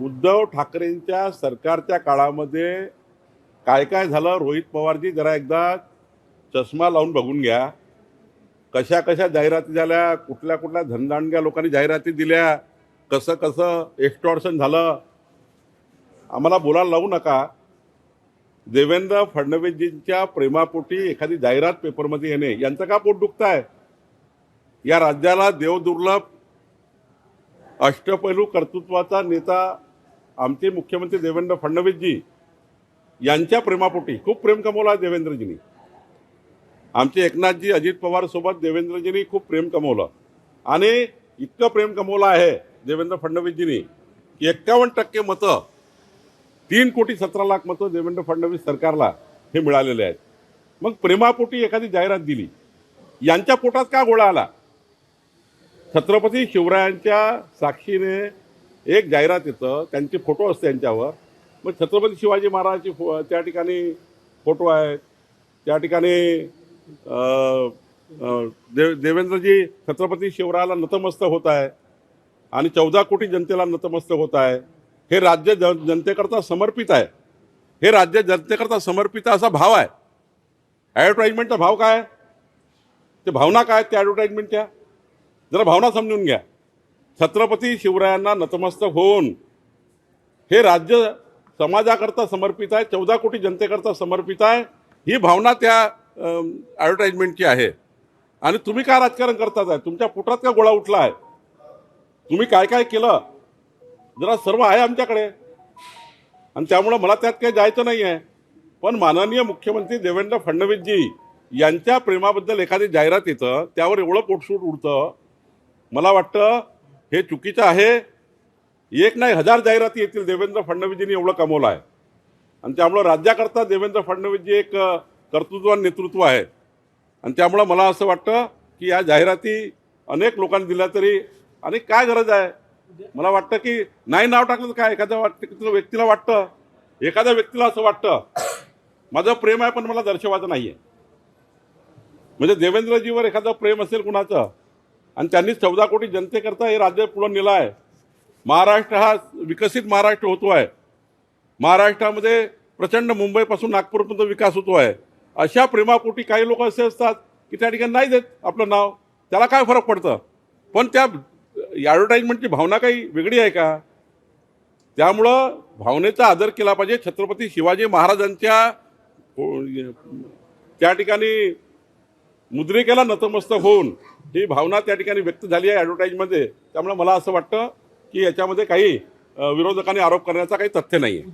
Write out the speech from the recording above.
उद्धव ठाकरेंच्या सरकारच्या काळामध्ये काय काय झालं, रोहित पवारजी जरा एकदा चष्मा लावून बघून घ्या. कशा कशा जाहिराती झाल्या, कुठल्या कुठल्या धनदांडग्या लोकांनी जाहिराती दिल्या, कसं कसं एक्स्टॉर्शन झालं. आम्हाला बोलायला लावू नका. देवेंद्र फडणवीसजींच्या प्रेमापोटी एखादी जाहिरात पेपरमध्ये येणे यांचं का पोट दुखतंय? या राज्याला देवदुर्लभ अष्टपैलू कर्तृत्वाचा नेता आमचे मुख्यमंत्री देवेंद्र फडणवीसजी यांच्या प्रेमापोटी खूप प्रेम कमवलं आहे देवेंद्रजींनी. आमचे एकनाथजी अजित पवार सोबत देवेंद्रजींनी खूप प्रेम कमवलं आणि इतकं प्रेम कमवलं आहे देवेंद्र फडणवीसजींनी की 51% मतं, 3,17,00,000 मतं देवेंद्र फडणवीस सरकारला हे मिळालेले आहेत. मग प्रेमापोटी एखादी जाहिरात दिली, यांच्या पोटात का गोळा आला? छत्रपती शिवरायांच्या साक्षीने एक जाहिरात येतं, त्यांचे फोटो असते यांच्यावर. मग छत्रपती शिवाजी महाराजांची त्या ठिकाणी फोटो आहेत, त्या ठिकाणी देवेंद्रजी छत्रपती शिवरायाला नतमस्तक होत आहे आणि 14 कोटी जनतेला नतमस्तक होत आहे. हे राज्य जनतेकरता समर्पित आहे. हे राज्य जनतेकरता समर्पित असा भाव आहे. ॲडव्हर्टाइजमेंटचा भाव काय? ते भावना काय त्या ॲडव्हर्टाइजमेंटच्या? जरा भावना समजून घ्या. छत्रपती शिवरायांना नतमस्तक होऊन हे राज्य समाजाकरता समर्पित आहे, 14 कोटी जनतेकरता समर्पित आहे, ही भावना त्या ॲडव्हर्टाइजमेंटची आहे. आणि तुम्ही काय राजकारण करतात आहे? तुमच्या पोटात का गोळा उठला आहे? तुम्ही काय काय केलं जरा सर्व आहे आमच्याकडे आणि त्यामुळं मला त्यात काही जायचं नाही आहे. पण माननीय मुख्यमंत्री देवेंद्र फडणवीसजी यांच्या प्रेमाबद्दल एखादी जाहिरात येतं, त्यावर एवढं पोटसूट उडतं. मला वाटतं हे चुकीचं आहे. एक नाही 1000 जाहिराती येतील. देवेंद्र फडणवीसजींनी एवढं कमवलं आहे आणि त्यामुळं राज्याकरता देवेंद्र फडणवीसजी एक कर्तृत्वान नेतृत्व आहे. आणि त्यामुळं मला असं वाटतं की या जाहिराती अनेक लोकांनी दिल्या तरी आणि काय गरज आहे? मला वाटतं की नाही नाव टाकलं तर काय, एखाद्या व्यक्तीला वाटतं, एखाद्या व्यक्तीला असं वाटतं माझं प्रेम आहे पण मला दर्शवायचं नाही आहे. म्हणजे देवेंद्रजीवर एखादं प्रेम असेल कुणाचं आणि त्यांनी 14 कोटी जनतेकरता हे राज्य पुढे नेलं आहे. महाराष्ट्र हा विकसित महाराष्ट्र होतो आहे. महाराष्ट्रामध्ये प्रचंड मुंबईपासून नागपूरपर्यंत विकास होतो आहे. अशा प्रेमापोटी काही लोक असे असतात की त्या ठिकाणी नाही देत आपलं नाव. त्याला काय फरक पडतं? पण त्या ॲडव्हर्टाइजमेंटची भावना काही वेगळी आहे का? त्यामुळं भावनेचा आदर केला पाहिजे. छत्रपती शिवाजी महाराजांच्या त्या ठिकाणी मुद्रिकेला नतमस्तक होऊन ही भावना त्या ठिकाणी व्यक्त झाली आहे ॲडव्हर्टाइजमध्ये. त्यामुळे मला असं वाटतं की याच्यामध्ये काही विरोधकांनी आरोप करण्याचा काही तथ्य नाही आहे.